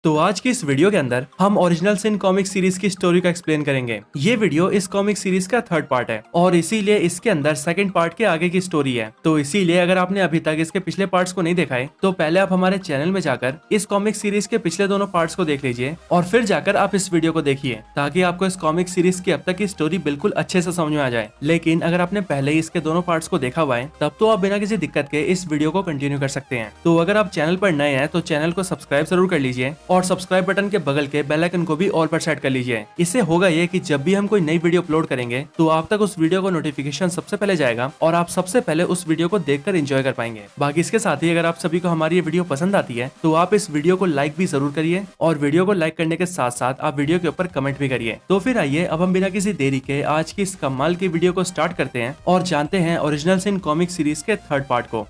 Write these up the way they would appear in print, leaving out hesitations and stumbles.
तो आज की इस वीडियो के अंदर हम ओरिजिनल सिन कॉमिक सीरीज की स्टोरी का एक्सप्लेन करेंगे। ये वीडियो इस कॉमिक सीरीज का थर्ड पार्ट है और इसीलिए इसके अंदर सेकंड पार्ट के आगे की स्टोरी है। तो इसीलिए अगर आपने अभी तक इसके पिछले पार्ट्स को नहीं देखा है तो पहले आप हमारे चैनल में जाकर इस कॉमिक सीरीज के पिछले दोनों पार्ट्स को देख लीजिए और फिर जाकर आप इस वीडियो को देखिए ताकि आपको इस कॉमिक सीरीज की अब तक की स्टोरी बिल्कुल अच्छे से समझ में आ जाए। लेकिन अगर आपने पहले ही इसके दोनों पार्ट्स को देखा हुआ है तब तो आप बिना किसी दिक्कत के इस वीडियो को कंटिन्यू कर सकते हैं। तो अगर आप चैनल पर नए हैं तो चैनल को सब्सक्राइब जरूर कर लीजिए और सब्सक्राइब बटन के बगल के बेल आइकन को भी ऑल पर सेट कर लीजिए। इससे होगा ये कि जब भी हम कोई नई वीडियो अपलोड करेंगे तो आप तक उस वीडियो को नोटिफिकेशन सबसे पहले जाएगा और आप सबसे पहले उस वीडियो को देखकर एंजॉय कर पाएंगे। बाकी इसके साथ ही अगर आप सभी को हमारी ये वीडियो पसंद आती है तो आप इस वीडियो को लाइक भी जरूर करिए और वीडियो को लाइक करने के साथ साथ आप वीडियो के ऊपर कमेंट भी करिए। तो फिर आइए अब हम बिना किसी देरी के आज की इस कमाल की वीडियो को स्टार्ट करते हैं और जानते हैं ओरिजिनल सिन कॉमिक सीरीज के थर्ड पार्ट को।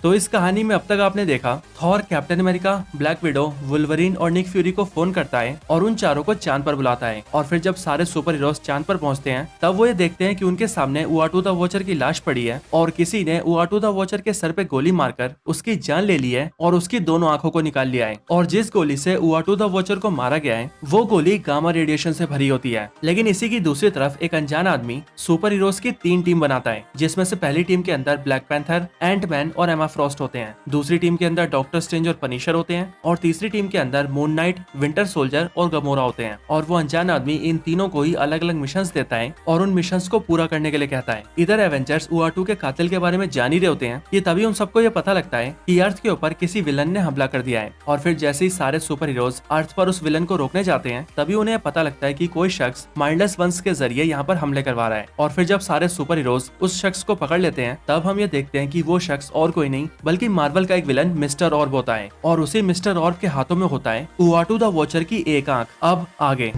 तो इस कहानी में अब तक आपने देखा Thor, captain America, black window, Wolverine और निक फ्यूरी को फोन करता है और उन चारों को चांद पर बुलाता है। और फिर जब सारे सुपर हीरोज चांद पर पहुंचते हैं तब वो ये देखते हैं कि उनके सामने उआटू द वॉचर की लाश पड़ी है और किसी ने उआटू द वॉचर के सर पे गोली मारकर उसकी जान ले ली है और उसकी दोनों आंखों को निकाल लिया है। और जिस गोली से उआटू द वॉचर को मारा गया है वो गोली गामा रेडिएशन से भरी होती है। लेकिन इसी की दूसरी तरफ एक अनजान आदमी सुपर हीरोज की 3 टीम बनाता है, जिसमें से पहली टीम के अंदर ब्लैक पैंथर, एंटमैन और एमा फ्रॉस्ट होते हैं। दूसरी टीम के अंदर डॉक्टर स्ट्रेंज और पनिशर होते हैं और तीसरी टीम के अंदर मून नाइट, विंटर सोल्जर और गमोरा होते हैं। और वो अनजान आदमी इन तीनों को ही अलग अलग मिशंस देता है और उन मिशंस को पूरा करने के लिए कहता है। इधर एवेंजर्स उआटू के कातिल के बारे में जान ही रहे होते हैं। ये तभी उन सबको ये पता लगता है कि अर्थ के ऊपर किसी विलन ने हमला कर दिया है। और फिर जैसे ही सारे सुपर हीरोज अर्थ पर उस विलन को रोकने जाते हैं तभी उन्हें पता लगता है कि कोई शख्स माइंडलेस वंस के जरिए यहाँ पर हमले करवा रहा है। और फिर जब सारे सुपर हीरोज उस शख्स को पकड़ लेते हैं तब हम ये देखते हैं कि वो शख्स और कोई नहीं बल्कि मार्वल का एक विलन मिस्टर ऑर्ब होता है और उसी मिस्टर ऑर्ब के हाथों में होता है उआटू द वॉचर की एक आंख। अब आगे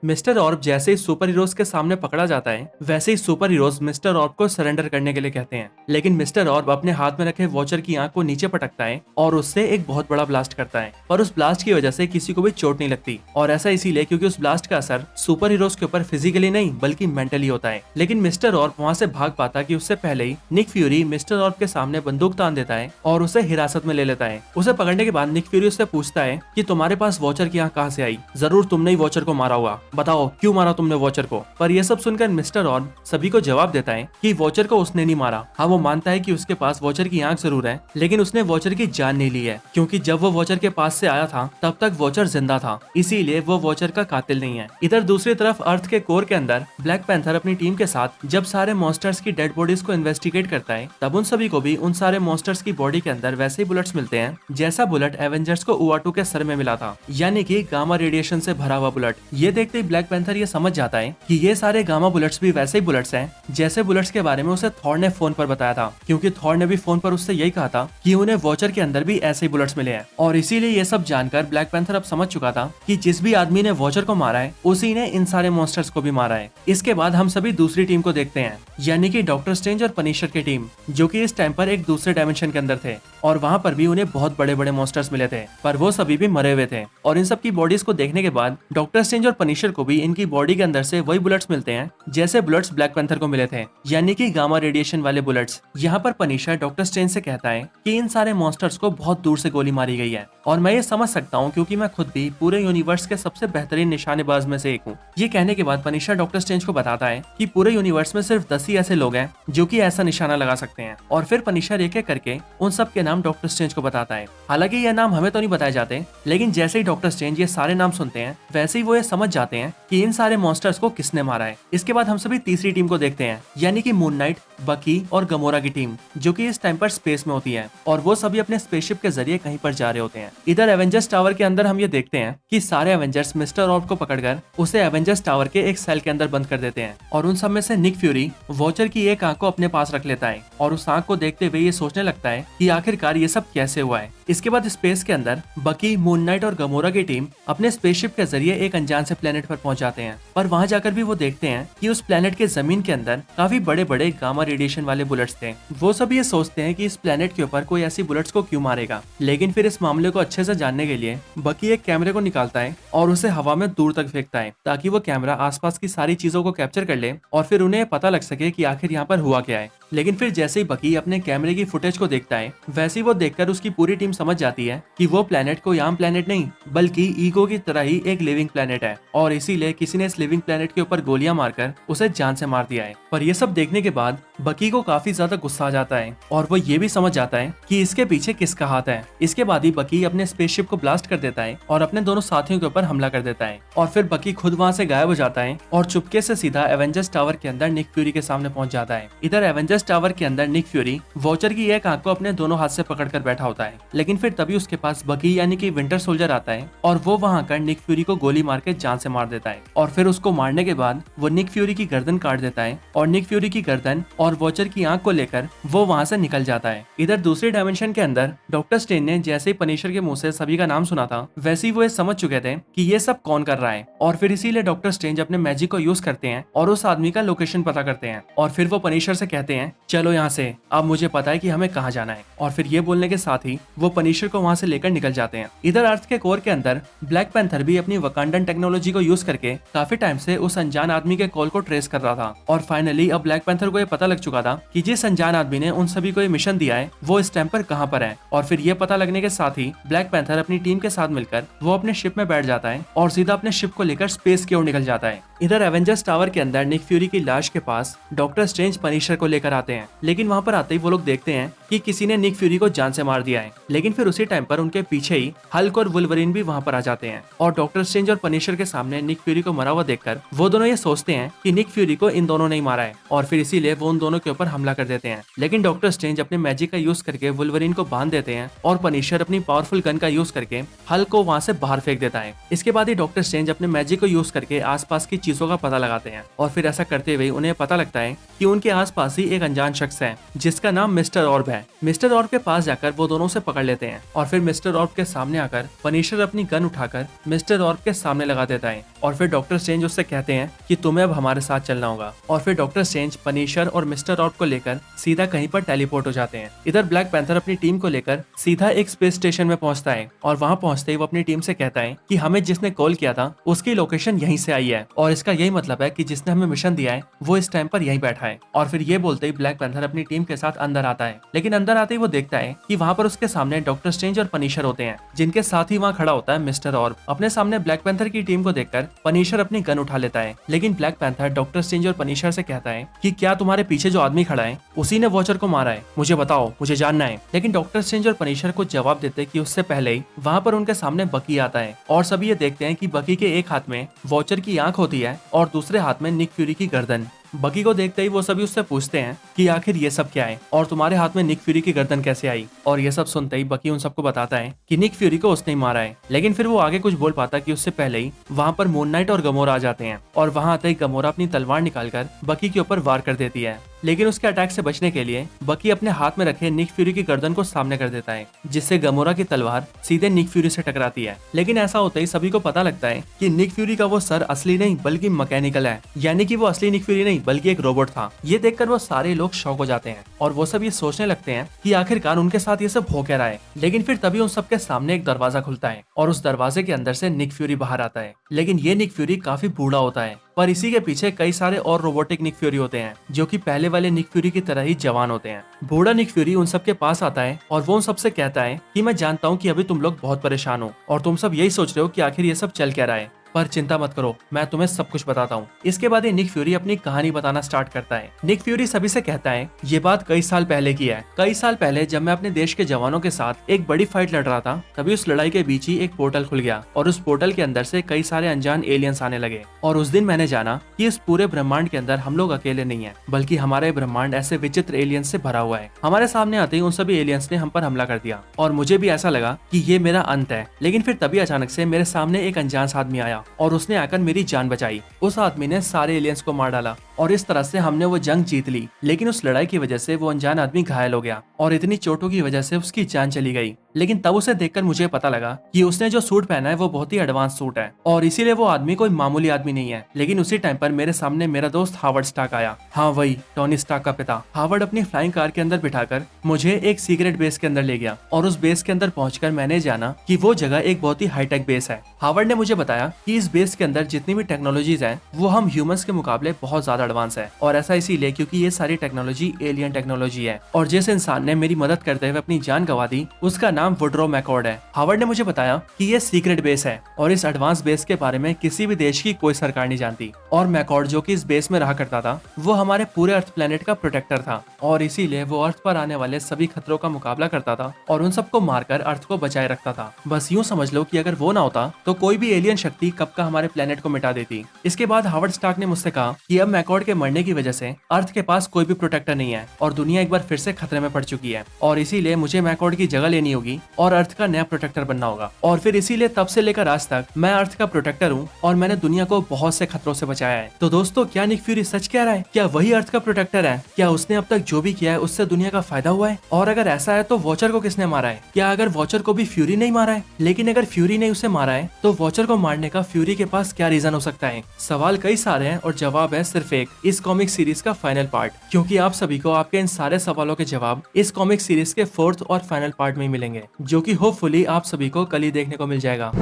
मिस्टर ऑर्ब जैसे ही सुपर हीरोज के सामने पकड़ा जाता है वैसे ही सुपर हीरोज मिस्टर ऑर्ब को सरेंडर करने के लिए कहते हैं। लेकिन मिस्टर ऑर्ब अपने हाथ में रखे वॉचर की आंख को नीचे पटकता है और उससे एक बहुत बड़ा ब्लास्ट करता है। पर उस ब्लास्ट की वजह से किसी को भी चोट नहीं लगती और ऐसा इसीलिए क्योंकि उस ब्लास्ट का असर सुपर हीरोज के ऊपर फिजिकली नहीं बल्कि मेंटली होता है। लेकिन मिस्टर ऑर्ब वहाँ से भाग पाता कि उससे पहले ही निक फ्यूरी मिस्टर ऑर्ब के सामने बंदूक तान देता है और उसे हिरासत में ले लेता है। उसे पकड़ने के बाद निक फ्यूरी उससे पूछता है कि तुम्हारे पास वॉचर की आंख कहाँ से आई? जरूर तुमने ही वॉचर को मारा होगा, बताओ क्यों मारा तुमने वॉचर को? पर यह सब सुनकर मिस्टर ऑर्ब सभी को जवाब देता है कि वॉचर को उसने नहीं मारा। हाँ, वो मानता है कि उसके पास वॉचर की आंख जरूर है लेकिन उसने वॉचर की जान नहीं ली है क्योंकि जब वो वॉचर के पास से आया था तब तक वॉचर जिंदा था, इसीलिए वो वॉचर का कातिल नहीं है। इधर दूसरी तरफ अर्थ के कोर के अंदर ब्लैक पैंथर अपनी टीम के साथ जब सारे मॉन्स्टर्स की डेड बॉडीज को इन्वेस्टिगेट करता है तब उन सभी को भी उन सारे मॉन्स्टर्स की बॉडी के अंदर वैसे ही बुलेट्स मिलते हैं जैसा बुलेट एवेंजर्स को उआटू के सर में मिला था, यानी कि गामा रेडिएशन से भरा हुआ बुलेट। ये देखते ही ब्लैक पैंथर ये समझ जाता है कि ये सारे गामा बुलेट्स भी वैसे ही बुलेट्स हैं जैसे बुलेट्स के बारे में उसे थॉर ने फोन पर बताया था, क्योंकि थॉर ने भी फोन पर उससे यही कहा था कि उन्हें वॉचर के अंदर भी ऐसे ही बुलेट्स मिले हैं। और इसीलिए ये सब जानकर ब्लैक पैंथर अब समझ चुका था कि जिस भी आदमी ने वॉचर को मारा है उसी ने इन सारे मॉन्स्टर्स को भी मारा है। इसके बाद हम सभी दूसरी टीम को देखते हैं, यानी कि डॉक्टर स्ट्रेंज और पनिशर की टीम, जो कि इस टाइम पर एक दूसरे डायमेंशन के अंदर थे और वहाँ पर भी उन्हें बहुत बड़े बड़े मॉन्स्टर्स मिले थे पर वो सभी भी मरे हुए थे। और इन सब की बॉडीज को देखने के बाद डॉक्टर स्ट्रेंज और पनिशर को भी इनकी बॉडी के अंदर से वही बुलेट्स मिलते हैं जैसे बुलेट्स ब्लैक पैंथर को मिले थे, यानी कि गामा रेडिएशन वाले बुलेट्स। यहाँ पर पनिशर डॉक्टर स्ट्रेंज से कहता है कि इन सारे मॉन्स्टर्स को बहुत दूर से गोली मारी गई है और मैं ये समझ सकता हूँ क्योंकि मैं खुद भी पूरे यूनिवर्स के सबसे बेहतरीन निशानेबाज में से एक हूँ। ये कहने के बाद पनिशर डॉक्टर स्ट्रेंज को बताता है कि पूरे यूनिवर्स में सिर्फ 10 ही ऐसे लोग हैं जो कि ऐसा निशाना लगा सकते हैं। और फिर पनिशर एक एक करके उन सब के नाम डॉक्टर स्ट्रेंज को बताता है। हालांकि ये नाम हमें तो नहीं बताए जाते, लेकिन जैसे ही डॉक्टर स्ट्रेंज ये सारे नाम सुनते हैं वैसे ही वो ये समझ जाते हैं कि इन सारे मॉन्स्टर्स को किसने मारा है। इसके बाद हम सभी तीसरी टीम को देखते हैं, यानी कि मून नाइट, बकी और गमोरा की टीम, जो कि इस टाइम पर स्पेस में होती है और वो सभी अपने स्पेसशिप के जरिए कहीं पर जा रहे होते हैं। इधर एवेंजर्स टावर के अंदर हम ये देखते हैं कि सारे एवेंजर्स मिस्टर ऑर्ब को पकड़कर उसे एवेंजर्स टावर के एक सेल के अंदर बंद कर देते हैं और उन सब में से निक फ्यूरी वॉचर की एक आंख को अपने पास रख लेता है और उस आंख को देखते हुए ये सोचने लगता है कि आखिरकार ये सब कैसे हुआ है। इसके बाद स्पेस के अंदर बकी, मून नाइट और गमोरा की टीम अपने स्पेसशिप के जरिए एक अनजान से प्लेनेट पर पहुंच जाते हैं। पर वहां जाकर भी वो देखते हैं कि उस प्लेनेट के जमीन के अंदर काफी बड़े बड़े गामा रेडिएशन वाले बुलेट्स थे। वो सब ये सोचते हैं कि इस प्लेनेट के ऊपर कोई ऐसी बुलेट्स को क्यों मारेगा। लेकिन फिर इस मामले को अच्छे से जानने के लिए बकी एक कैमरे को निकालता है और उसे हवा में दूर तक फेंकता है, ताकि वो कैमरा आसपास की सारी चीजों को कैप्चर कर ले और फिर उन्हें पता लग सके कि आखिर यहाँ पर हुआ क्या है। लेकिन फिर जैसे ही बकी अपने कैमरे की फुटेज को देखता है, वैसे ही वो देखकर उसकी पूरी टीम समझ जाती है कि वो प्लेनेट कोई आम प्लेनेट नहीं बल्कि ईगो की तरह ही एक लिविंग प्लेनेट है, और इसीलिए किसी ने इस लिविंग प्लेनेट के ऊपर गोलियां मारकर उसे जान से मार दिया है। पर ये सब देखने के बाद बकी को काफी ज्यादा गुस्सा आ जाता है और वो ये भी समझ जाता है कि इसके पीछे किसका हाथ है। इसके बाद ही बकी अपने स्पेसशिप को ब्लास्ट कर देता है और अपने दोनों साथियों के ऊपर हमला कर देता है, और फिर बकी खुद वहां से गायब हो जाता है और चुपके से सीधा एवेंजर्स टावर के अंदर निक फ्यूरी के सामने पहुंच जाता है। इधर एवेंजर्स टावर के अंदर निक फ्यूरी वॉचर की एक आंख को अपने दोनों हाथ से पकड़कर बैठा होता है। लेकिन फिर तभी उसके पास बकी यानी कि विंटर सोल्जर आता है और वो वहां कर निक फ्यूरी को गोली मार के जान से मार देता है, और फिर उसको मारने के बाद वो निक फ्यूरी की गर्दन काट देता है और निक फ्यूरी की गर्दन और वॉचर की आंख को लेकर वो वहां से निकल जाता है। इधर दूसरी डायमेंशन के अंदर डॉक्टर स्ट्रेंज ने जैसे ही पनिशर के मुंह से सभी का नाम सुना था, वैसे ही वो ये समझ चुके थे कि ये सब कौन कर रहा है, और फिर इसीलिए डॉक्टर स्ट्रेंज अपने मैजिक को यूज करते हैं और उस आदमी का लोकेशन पता करते हैं, और फिर वो पनिशर से कहते हैं चलो यहाँ से, अब मुझे पता है कि हमें कहाँ जाना है। और फिर ये बोलने के साथ ही वो पनिशर को वहाँ से लेकर निकल जाते हैं। इधर अर्थ के कोर के अंदर ब्लैक पैंथर भी अपनी वकांडन टेक्नोलॉजी को यूज करके काफी टाइम से उस अनजान आदमी के कॉल को ट्रेस कर रहा था, और फाइनली अब ब्लैक पैंथर को ये पता लग चुका था कि जिस अनजान आदमी ने उन सभी को ये मिशन दिया है वो इस टाइम पर कहाँ पर है। और फिर ये पता लगने के साथ ही ब्लैक पैंथर अपनी टीम के साथ मिलकर वो अपने शिप में बैठ जाता है और सीधा अपने शिप को लेकर स्पेस की ओर निकल जाता है। इधर एवेंजर्स टावर के अंदर निक फ्यूरी की लाश के पास डॉक्टर स्ट्रेंज पनिशर को लेकर आते हैं, लेकिन वहां पर आते ही वो लोग देखते हैं कि किसी ने निक फ्यूरी को जान से मार दिया है। लेकिन फिर उसी टाइम पर उनके पीछे ही हल्क और वुल्वरीन भी वहां पर आ जाते हैं, और डॉक्टर स्ट्रेंज और पनिशर के सामने निक फ्यूरी को मरा हुआ देखकर वो दोनों ये सोचते हैं कि निक फ्यूरी को इन दोनों ने ही मारा है, और फिर इसीलिए वो उन दोनों के ऊपर हमला कर देते हैं। लेकिन डॉक्टर स्ट्रेंज अपने मैजिक का यूज करके वुल्वरीन को बांध देते हैं और पनिशर अपनी पावरफुल गन का यूज करके हल्क को वहां से बाहर फेंक देता है। इसके बाद ही डॉक्टर स्ट्रेंज अपने मैजिक को यूज करके आसपास की चीजों का पता लगाते हैं, और फिर ऐसा करते हुए उन्हें पता लगता है कि उनके आसपास ही एक अनजान शख्स है जिसका नाम मिस्टर ऑर्ब है। मिस्टर ऑर्ब के पास जाकर वो दोनों से पकड़ लेते हैं, और फिर मिस्टर ऑर्ब के सामने आकर पनिशर अपनी गन उठाकर मिस्टर ऑर्ब के सामने लगा देता है, और फिर डॉक्टर स्ट्रेंज उससे कहते हैं कि तुम्हें अब हमारे साथ चलना होगा। और फिर डॉक्टर स्ट्रेंज पनिशर और मिस्टर ऑर्ब को लेकर सीधा कहीं पर टेलीपोर्ट हो जाते हैं। इधर ब्लैक पैंथर अपनी टीम को लेकर सीधा एक स्पेस स्टेशन में पहुंचता है, और वहां पहुंचते ही वो अपनी टीम से कहता है कि हमें जिसने कॉल किया था उसकी लोकेशन यहीं से आई है, और इसका यही मतलब है कि जिसने हमें मिशन दिया है वो इस टाइम पर यहीं बैठा है। और फिर ये बोलते ही ब्लैक पैंथर अपनी टीम के साथ अंदर आता है, लेकिन अंदर आते ही वो देखता है कि वहां पर उसके सामने डॉक्टर स्ट्रेंज और पनिशर होते हैं, जिनके साथ ही वहां खड़ा होता है मिस्टर ऑर्ब। अपने सामने ब्लैक पैंथर की टीम को देखकर पनिशर अपनी गन उठा लेता है, लेकिन ब्लैक पैंथर डॉक्टर स्ट्रेंज और पनिशर से कहता है कि क्या तुम्हारे पीछे जो आदमी खड़ा है उसी ने वॉचर को मारा है, मुझे बताओ, मुझे जानना है। लेकिन डॉक्टर स्ट्रेंज और पनिशर को जवाब देते कि उससे पहले ही वहां पर उनके सामने बकी आता है, और सभी ये देखते हैं कि बकी के एक हाथ में वॉचर की आंख होती है और दूसरे हाथ में निक फ्यूरी की गर्दन। बकी को देखते ही वो सभी उससे पूछते हैं कि आखिर ये सब क्या है और तुम्हारे हाथ में निक फ्यूरी की गर्दन कैसे आई। और ये सब सुनते ही बकी उन सबको बताता है कि निक फ्यूरी को उसने ही मारा है। लेकिन फिर वो आगे कुछ बोल पाता कि उससे पहले ही वहाँ पर मून नाइट और गमोरा आ जाते हैं, और वहाँ आते ही गमोरा अपनी तलवार निकालकर बकी के ऊपर वार कर देती है। लेकिन उसके अटैक से बचने के लिए बकी अपने हाथ में रखे निक फ्यूरी की गर्दन को सामने कर देता है, जिससे गमोरा की तलवार सीधे निक फ्यूरी से टकराती है। लेकिन ऐसा होता ही सभी को पता लगता है कि निक फ्यूरी का वो सर असली नहीं बल्कि मैकेनिकल है, यानी कि वो असली निक फ्यूरी नहीं बल्कि एक रोबोट था। ये देखकर वो सारे लोग शॉक हो जाते हैं और वो सब ये सोचने लगते हैं कि आखिरकार उनके साथ ये सब हो क्या रहा है। लेकिन फिर तभी उन सबके सामने एक दरवाजा खुलता है और उस दरवाजे के अंदर से निक फ्यूरी बाहर आता है। लेकिन ये निक फ्यूरी काफी बूढ़ा होता है, पर इसी के पीछे कई सारे और रोबोटिक निक फ्यूरी होते हैं जो कि पहले वाले निक फ्यूरी की तरह ही जवान होते हैं। बूढ़ा निक फ्यूरी उन सबके पास आता है और वो उन सबसे कहता है कि मैं जानता हूँ कि अभी तुम लोग बहुत परेशान हो और तुम सब यही सोच रहे हो कि आखिर ये सब चल क्या रहा है, पर चिंता मत करो, मैं तुम्हें सब कुछ बताता हूँ। इसके बाद ये निक फ्यूरी अपनी कहानी बताना स्टार्ट करता है। निक फ्यूरी सभी से कहता है ये बात कई साल पहले की है। कई साल पहले जब मैं अपने देश के जवानों के साथ एक बड़ी फाइट लड़ रहा था, तभी उस लड़ाई के बीच ही एक पोर्टल खुल गया और उस पोर्टल के अंदर से कई सारे अनजान एलियंस आने लगे। और उस दिन मैंने जाना कि इस पूरे ब्रह्मांड के अंदर हम लोग अकेले नहीं है, बल्कि हमारे ब्रह्मांड ऐसे विचित्र एलियंस से भरा हुआ है। हमारे सामने आते ही उन सभी एलियंस ने हम पर हमला कर दिया और मुझे भी ऐसा लगा कि ये मेरा अंत है। लेकिन फिर तभी अचानक से मेरे सामने एक अनजान सा आदमी आया आया और उसने आकर मेरी जान बचाई। उस आदमी ने सारे एलियंस को मार डाला और इस तरह से हमने वो जंग जीत ली। लेकिन उस लड़ाई की वजह से वो अनजान आदमी घायल हो गया और इतनी चोटों की वजह से उसकी जान चली गई। लेकिन तब उसे देखकर मुझे पता लगा कि उसने जो सूट पहना है वो बहुत ही एडवांस सूट है और इसीलिए वो आदमी कोई मामूली आदमी नहीं है। लेकिन उसी टाइम पर मेरे सामने मेरा दोस्त हावर्ड स्टार्क आया। हाँ, वही टोनी स्टार्क का पिता। हावर्ड अपनी फ्लाइंग कार के अंदर बिठाकर मुझे एक सीक्रेट बेस के अंदर ले गया और उस बेस के अंदर पहुंचकर मैंने जाना कि वो जगह एक बहुत ही हाईटेक बेस है। हावर्ड ने मुझे बताया कि इस बेस के अंदर जितनी भी टेक्नोलॉजीज है वो हम ह्यूमंस के मुकाबले बहुत ज्यादा एडवांस है और ऐसा इसीलिए क्योंकि ये सारी टेक्नोलॉजी एलियन टेक्नोलॉजी है। और जिस इंसान ने मेरी मदद करते हुए अपनी जान गंवा दी उसका नाम वुड्रो मैकॉर्ड है। हावर्ड ने मुझे बताया कि ये सीक्रेट बेस है और इस एडवांस बेस के बारे में किसी भी देश की कोई सरकार नहीं जानती। और मैकॉर्ड जो कि इस बेस में रहा करता था वो हमारे पूरे अर्थ प्लेनेट का प्रोटेक्टर था और इसीलिए वो अर्थ पर आने वाले सभी खतरों का मुकाबला करता था और उन सबको मारकर अर्थ को बचाए रखता था। बस यूं समझ लो कि अगर वो ना होता तो कोई भी एलियन शक्ति कब का हमारे प्लेनेट को मिटा देती। इसके बाद हावर्ड स्टार्क ने मुझसे कहा कि अब मैकॉर्ड के मरने की वजह से अर्थ के पास कोई भी प्रोटेक्टर नहीं है और दुनिया एक बार फिर से खतरे में पड़ चुकी है और इसीलिए मुझे मैकॉर्ड की जगह लेनी होगी और अर्थ का नया प्रोटेक्टर बनना होगा। और फिर इसीलिए तब से लेकर आज तक मैं अर्थ का प्रोटेक्टर हूँ और मैंने दुनिया को बहुत से खतरों से बचाया है। तो दोस्तों, क्या निक फ्यूरी सच कह रहा है? क्या वही अर्थ का प्रोटेक्टर है? क्या उसने अब तक जो भी किया है उससे दुनिया का फायदा हुआ है? और अगर ऐसा है तो वॉचर को किसने मारा है? क्या अगर वॉचर को भी फ्यूरी नहीं मारा है? लेकिन अगर फ्यूरी ने उसे मारा है तो वॉचर को मारने का फ्यूरी के पास क्या रीजन हो सकता है? सवाल कई सारे हैं और जवाब है सिर्फ एक, इस कॉमिक सीरीज का फाइनल पार्ट। क्योंकि आप सभी को आपके इन सारे सवालों के जवाब इस कॉमिक सीरीज के 4th और फाइनल पार्ट में मिलेंगे, जो कि होपफुली आप सभी को कल ही देखने को मिल जाएगा।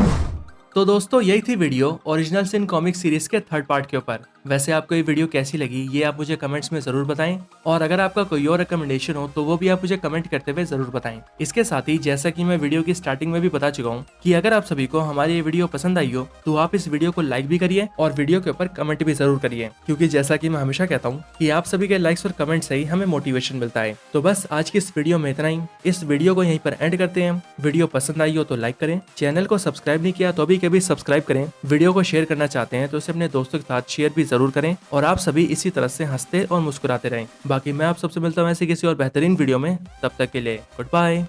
तो दोस्तों, यही थी वीडियो ओरिजिनल सिन कॉमिक सीरीज के 3rd पार्ट के ऊपर। वैसे आपको ये वीडियो कैसी लगी ये आप मुझे कमेंट्स में जरूर बताएं और अगर आपका कोई और रिकमेंडेशन हो तो वो भी आप मुझे कमेंट करते हुए जरूर बताएं। इसके साथ ही जैसा कि मैं वीडियो की स्टार्टिंग में भी बता चुका हूँ कि अगर आप सभी को हमारी ये वीडियो पसंद आई हो तो आप इस वीडियो को लाइक भी करिए और वीडियो के ऊपर कमेंट भी जरूर करिए, क्योंकि जैसा कि मैं हमेशा कहता हूँ कि आप सभी के लाइक्स और कमेंट से ही हमें मोटिवेशन मिलता है। तो बस आज की इस वीडियो में इतना ही। इस वीडियो को यहीं पर एंड करते हैं। वीडियो पसंद आई हो तो लाइक करें, चैनल को सब्सक्राइब नहीं किया तो अभी कभी सब्सक्राइब करें, वीडियो को शेयर करना चाहते हैं तो इसे अपने दोस्तों के साथ शेयर भी जरूर करें और आप सभी इसी तरह से हंसते और मुस्कुराते रहें। बाकी मैं आप सबसे मिलता हूँ ऐसे किसी और बेहतरीन वीडियो में, तब तक के लिए गुड बाय।